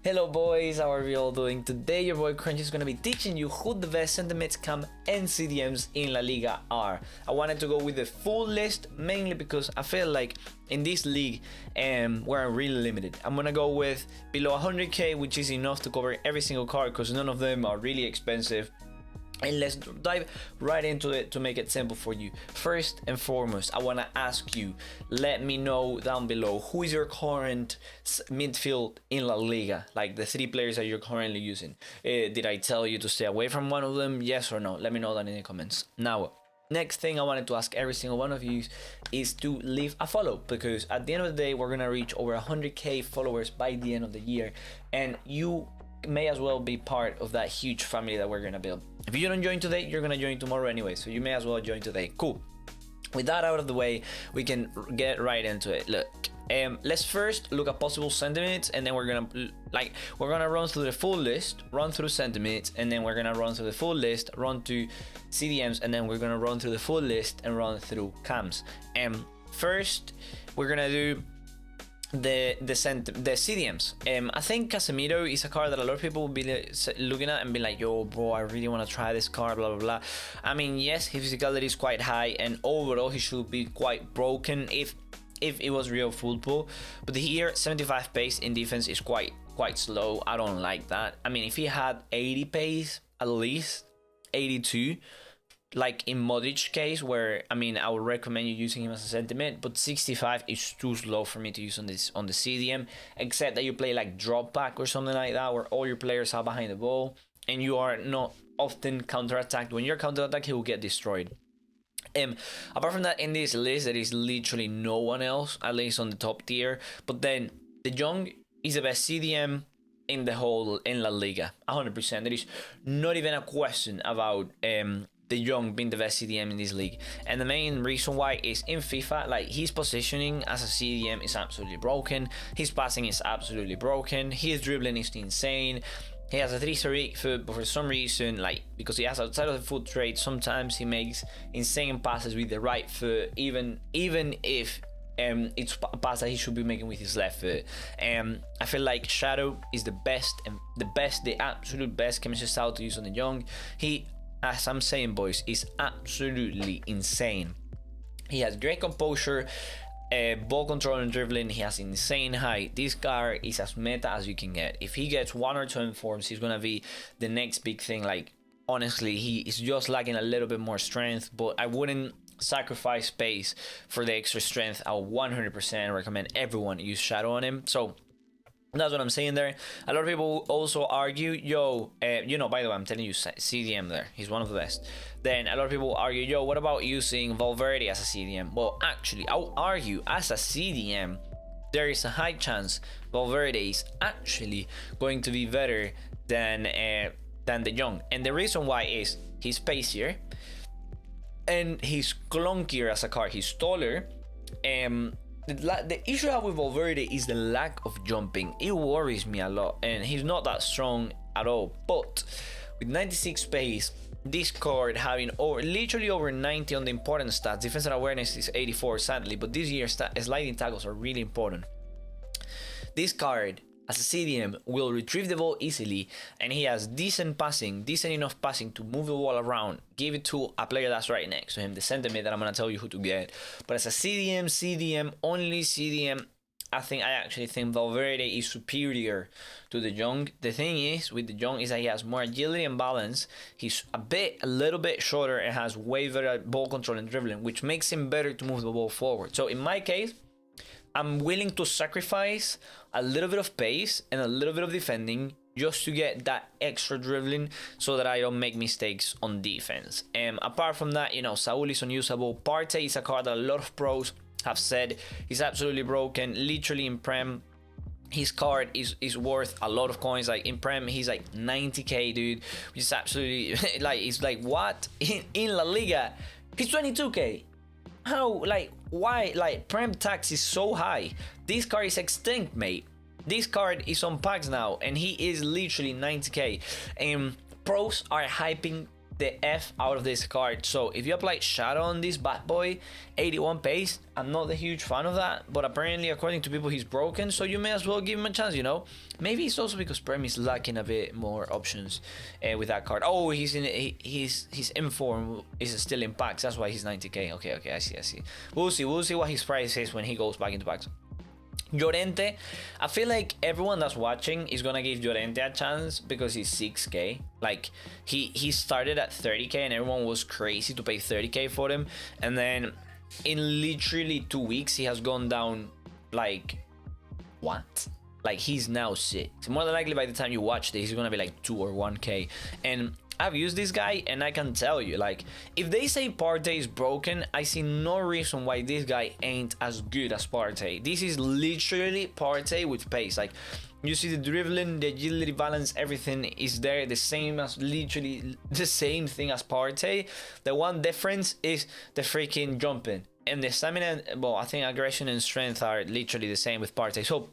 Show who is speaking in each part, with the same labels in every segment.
Speaker 1: Hello boys, how are we all doing? Today your boy Crunch is going to be teaching you who the best sentiments, cam and CDMs in La Liga are. I wanted to go with the full list mainly because I feel like in this league we're really limited. I'm going to go with below 100k, which is enough to cover every single card because none of them are really expensive. And let's dive right into it to make it simple for you. First and foremost, I want to ask you, let me know down below, who is your current midfield in La Liga? Like the 3 players that you're currently using. Did I tell you to stay away from one of them? Yes or no? Let me know that in the comments. Now, next thing I wanted to ask every single one of you is to leave a follow, because at the end of the day, we're going to reach over 100k followers by the end of the year. And you may as well be part of that huge family that we're gonna build. If you don't join today, you're gonna join tomorrow anyway, so you may as well join today. Cool. With that out of the way, we can get right into it. Look, let's first look at possible sentiments, and then we're gonna run through the full list, run through sentiments, and then we're gonna run through the full list, run to CDMs, and then we're gonna run through the full list and run through cams. First, we're gonna do the CDMs. I think Casemiro is a card that a lot of people will be looking at and be like, yo bro, I really want to try this card, blah blah blah. I mean, yes, his physicality is quite high and overall he should be quite broken if it was real football, but here 75 pace in defense is quite slow. I don't like that. I mean, if he had 80 pace, at least 82, like in Modric's case, where I mean I would recommend you using him as a sentiment, but 65 is too slow for me to use on the CDM, except that you play like drop back or something like that, where all your players are behind the ball and you are not often counter-attacked. When you're counter-attacked, he will get destroyed. Apart from that, in this list there is literally no one else, at least on the top tier. But then the JONG is the best CDM in the whole in La Liga, 100%. There is not even a question about the JONG being the best CDM in this league. And the main reason why is in FIFA, like, his positioning as a CDM is absolutely broken, his passing is absolutely broken, his dribbling is insane, he has a 3-3 foot, but for some reason, like, because he has outside of the foot trait, sometimes he makes insane passes with the right foot, even if it's a pass that he should be making with his left foot. I feel like Shadow is the best, and the absolute best chemistry style to use on the JONG. He, as I'm saying, boys, is absolutely insane. He has great composure, ball control and dribbling. He has insane height. This guy is as meta as you can get. If he gets 1 or 2 informs, he's gonna be the next big thing. Like, honestly, he is just lacking a little bit more strength, but I wouldn't sacrifice space for the extra strength. I would 100% recommend everyone use Shadow on him. So that's what I'm saying there. A lot of people also argue, yo, you know, by the way, I'm telling you, CDM there, he's one of the best. Then a lot of people argue, yo, what about using Valverde as a CDM? Well, actually, I'll argue as a CDM, there is a high chance Valverde is actually going to be better than the JONG. And the reason why is he's pacier and he's clunkier as a card. He's taller. The issue I have with Valverde is the lack of jumping. It worries me a lot, and he's not that strong at all. But with 96 pace, this card having literally over 90 on the important stats, defensive awareness is 84 sadly, but this year sliding tackles are really important. This card as a CDM will retrieve the ball easily, and he has decent enough passing to move the ball around, give it to a player that's right next to him, the sentiment that I'm gonna tell you who to get. But as a only CDM, I actually think Valverde is superior to the JONG. The thing is with the JONG is that he has more agility and balance. He's a little bit shorter and has way better ball control and dribbling, which makes him better to move the ball forward. So in my case, I'm willing to sacrifice a little bit of pace and a little bit of defending just to get that extra dribbling so that I don't make mistakes on defense. Apart from that, you know, Saul is unusable. Partey is a card that a lot of pros have said he's absolutely broken. Literally in Prem, his card is worth a lot of coins. Like in Prem, he's like 90k, dude, which is absolutely like, it's like, what? In La Liga, he's 22k. How? Like, why? Like, Prem tax is so high. This card is extinct, mate. This card is on packs now, and he is literally 90k. Pros are hyping the F out of this card. So if you apply shadow on this bad boy, 81 pace, I'm not a huge fan of that, but apparently according to people he's broken, so you may as well give him a chance, you know. Maybe it's also because Prem is lacking a bit more options with that card. Oh, his inform is still in packs, that's why he's 90k. Okay, I see. We'll see what his price is when he goes back into packs. Llorente, I feel like everyone that's watching is gonna give Llorente a chance because he's 6k. Like he started at 30k and everyone was crazy to pay 30k for him, and then in literally 2 weeks he has gone down like what? Like he's now 6. More than likely by the time you watch this he's gonna be like 2 or 1k. And I've used this guy and I can tell you, like, if they say Partey is broken, I see no reason why this guy ain't as good as Partey. This is literally Partey with pace. Like, you see the dribbling, the agility, balance, everything is there, the same as literally the same thing as Partey. The one difference is the freaking jumping, and the stamina. Well, I think aggression and strength are literally the same with Partey. So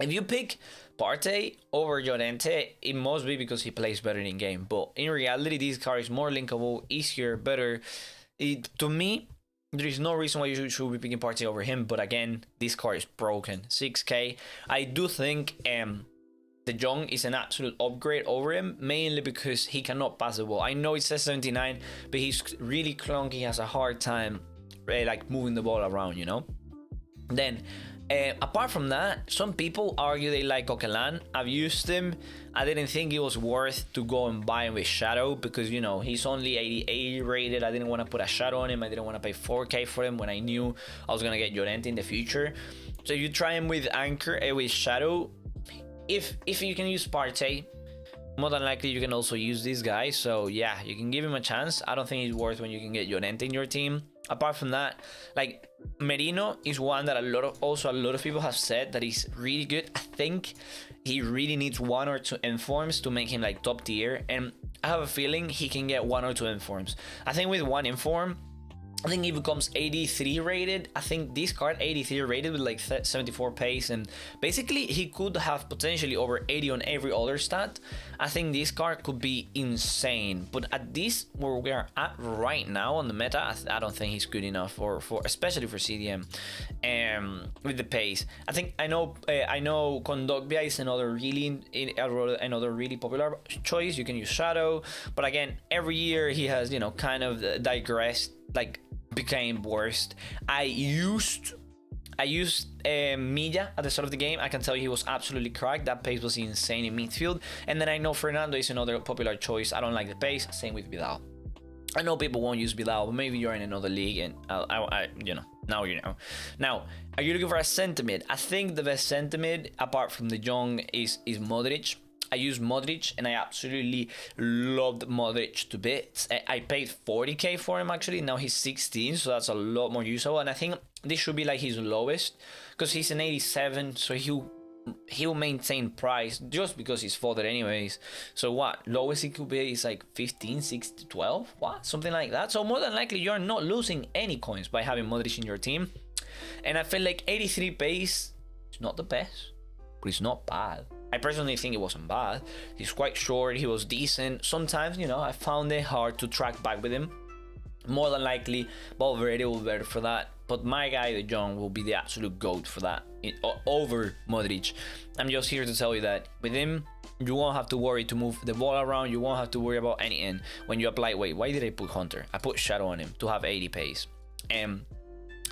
Speaker 1: if you pick Partey over Llorente, it must be because he plays better in game. But in reality, this card is more linkable, easier, better. To me, there is no reason why you should be picking Partey over him. But again, this card is broken. 6k. I do think the Jong is an absolute upgrade over him, mainly because he cannot pass the ball. I know it says 79, but he's really clunky. He has a hard time like moving the ball around, you know. Then apart from that, some people argue they like KOKELIN. I've used him. I didn't think it was worth to go and buy him with shadow because, you know, he's only 80 rated. I didn't want to put a shadow on him. I didn't want to pay 4k for him when I knew I was gonna get Llorente in the future. So you try him with anchor with shadow. If you can use Partey, more than likely you can also use this guy. So yeah, you can give him a chance. I don't think it's worth when you can get Llorente in your team. Apart from that, like, Merino is one that a lot of people have said that he's really good. I think he really needs 1 or 2 informs to make him like top tier, and I have a feeling he can get 1 or 2 informs. I think with 1 inform, I think he becomes 83 rated. I think this card 83 rated with like 74 pace, and basically he could have potentially over 80 on every other stat. I think this card could be insane, but at this where we are at right now on the meta, I don't think he's good enough for especially for CDM with the pace. I know Kondogbia is another really popular choice. You can use shadow, but again, every year he has, you know, kind of digressed, like became worst. I used Milla at the start of the game. I can tell you he was absolutely cracked. That pace was insane in midfield. And then I know Fernando is another popular choice. I don't like the pace. Same with Vidal. I know people won't use Vidal, but maybe you're in another league and you know, now you know. Now, are you looking for a centimid? I think the best centimid apart from the Jong is Modric. I use Modric and I absolutely loved Modric to bits. I paid 40k for him actually. Now he's 16, so that's a lot more usable. And I think this should be like his lowest because he's an 87, so he'll maintain price just because he's fodder anyways. So what lowest he could be is like 15, 16, 12, what, something like that. So more than likely you're not losing any coins by having Modric in your team. And I feel like 83 pace is not the best, but it's not bad. I personally think it wasn't bad. He's quite short, he was decent. Sometimes, you know, I found it hard to track back with him. More than likely, Valverde will be better for that. But my guy, the Jong, will be the absolute GOAT for that over Modric. I'm just here to tell you that with him, you won't have to worry to move the ball around. You won't have to worry about anything. When you apply, wait, why did I put Hunter? I put Shadow on him to have 80 pace.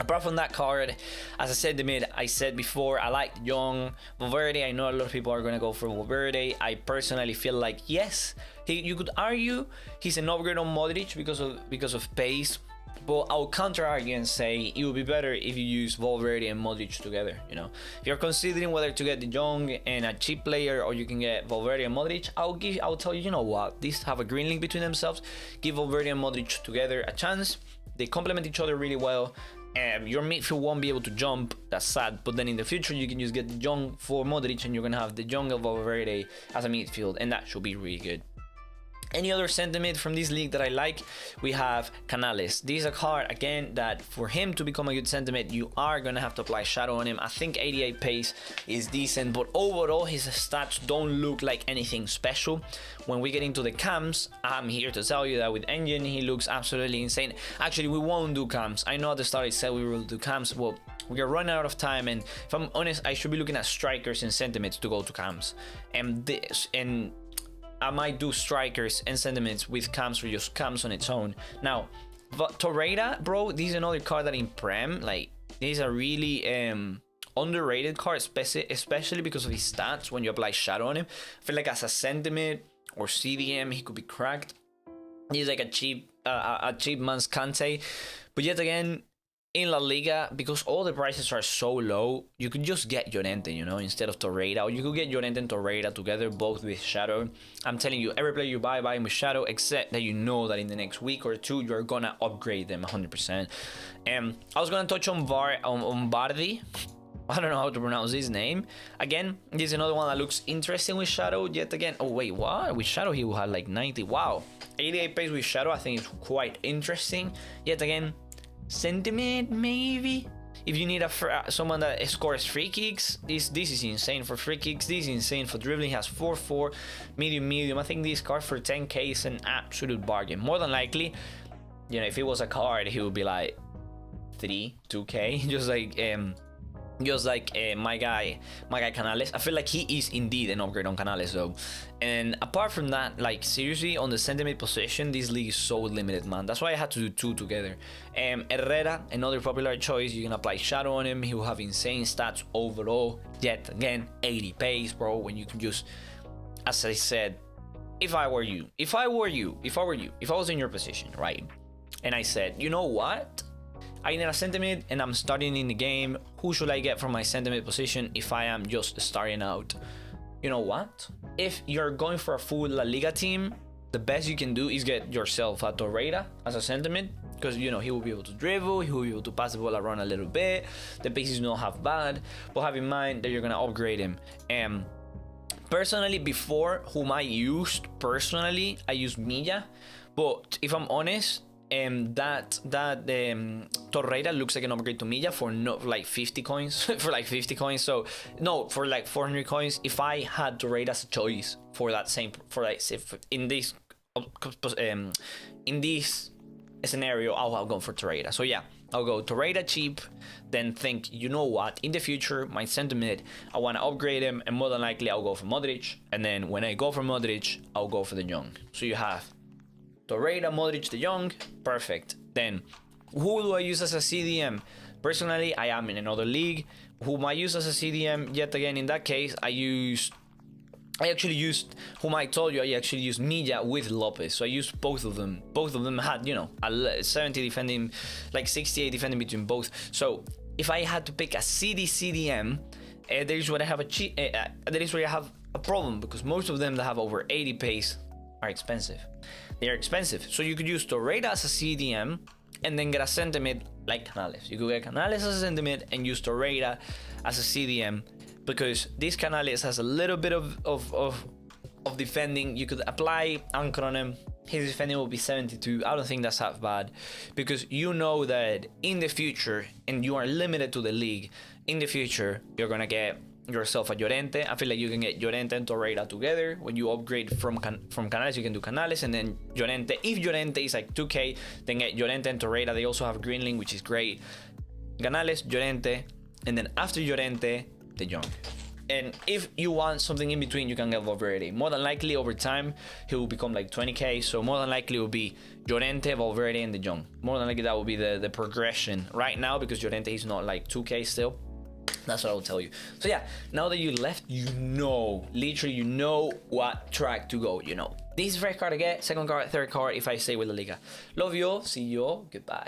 Speaker 1: Apart from that card, as I said the mid, I said before, I like Jong. Valverde, I know a lot of people are going to go for Valverde. I personally feel like, yes, you could argue he's an upgrade on Modric because of pace. But I'll counter argue and say it would be better if you use Valverde and Modric together. You know, if you're considering whether to get the Jong and a cheap player or you can get Valverde and Modric, I'll tell you, you know what, these have a green link between themselves. Give Valverde and Modric together a chance. They complement each other really well. Your midfield won't be able to jump, that's sad, but then in the future you can just get the Jong for Modric and you're gonna have the Jong of Valverde as a midfield, and that should be really good. Any other sentiment from this league that I like? We have Canales. This is a card, again, that for him to become a good sentiment, you are going to have to apply Shadow on him. I think 88 pace is decent, but overall, his stats don't look like anything special. When we get into the cams, I'm here to tell you that with Engine, he looks absolutely insane. Actually, we won't do cams. I know at the start I said we will do cams. Well, we are running out of time, and if I'm honest, I should be looking at strikers and sentiments to go to cams. And I might do strikers and sentiments with cams or just cams on its own. Now, TORREIRA, bro, this is another card that in Prem, like, this is a really underrated card, especially because of his stats when you apply Shadow on him. I feel like as a sentiment or CDM, he could be cracked. He's like a cheap man's Kante. But yet again, in La Liga, because all the prices are so low, you could just get Llorente, you know, instead of TORREIRA, or you could get Llorente and TORREIRA together, both with Shadow. I'm telling you, every player you buy him with Shadow, except that you know that in the next week or two, you're gonna upgrade them 100%. I was gonna touch on Vardy. I don't know how to pronounce his name. Again, this is another one that looks interesting with Shadow. Yet again, oh wait, what? With Shadow, he will have like 90. Wow, 88 pace with Shadow, I think it's quite interesting. Yet again, sentiment maybe. If you need someone that scores free kicks, this is insane for free kicks. This is insane for dribbling. He has 4-4, medium. I think this card for 10k is an absolute bargain. More than likely, you know, if it was a card, he would be like 2k, just like my guy Canales. I feel like he is indeed an upgrade on Canales though. And apart from that, like seriously, on the sentiment position, this league is so limited, man. That's why I had to do two together. Herrera, another popular choice. You can apply Shadow on him. He will have insane stats overall. Yet again, 80 pace, bro. When you can just, as I said, if I was in your position, right? And I said, you know what? I need a sentiment and I'm starting in the game. Who should I get from my sentiment position if I am just starting out? You know what? If you're going for a full La Liga team, the best you can do is get yourself a TORREIRA as a sentiment, because you know he will be able to dribble, he will be able to pass the ball around a little bit. The pace is not half bad, but have in mind that you're gonna upgrade him. Personally, before I used Milla, but if I'm honest, TORREIRA looks like an upgrade to Milla for like 50 coins. For like 50 coins. So no, for like 400 coins. If I had TORREIRA as a choice for that same, for like in this scenario, I'll go for TORREIRA. So yeah, I'll go TORREIRA cheap, then think, you know what, in the future, my sentiment, I want to upgrade him, and more than likely I'll go for Modric. And then when I go for Modric, I'll go for the Young. So you have TORREIRA, Modric, de Jong, perfect. Then, who do I use as a CDM? Personally, I am in another league. Whom I use as a CDM, yet again, in that case, I actually used, whom I told you, I actually used Milla with Lopez. So I used both of them. Both of them had, you know, a 70 defending, like 68 defending between both. So if I had to pick a CDM, there is where I have a problem, because most of them that have over 80 pace are expensive. They are expensive. So you could use TORREIRA as a CDM and then get a sentiment like Canales. You could get Canales as a sentiment and use TORREIRA as a CDM, because this Canales has a little bit of defending. You could apply Anchor on him. His defending will be 72. I don't think that's half bad, because you know that in the future, and you are limited to the league, in the future, you're going to get yourself a Llorente. I feel like you can get Llorente and TORREIRA together. When you upgrade from Canales, you can do Canales and then Llorente. If Llorente is like 2k, then get Llorente and TORREIRA. They also have Greenling, which is great. Canales, Llorente, and then after Llorente, de Jong. And if you want something in between, you can get Valverde. More than likely, over time, he will become like 20k. So more than likely, it will be Llorente, Valverde, and de Jong. More than likely, that will be the progression right now, because Llorente is not like 2k still. That's what I will tell you. So yeah, now that you left, you know, literally, you know what track to go, you know. This is first card I get, second card, third card if I stay with La Liga. Love you all, see you all, goodbye.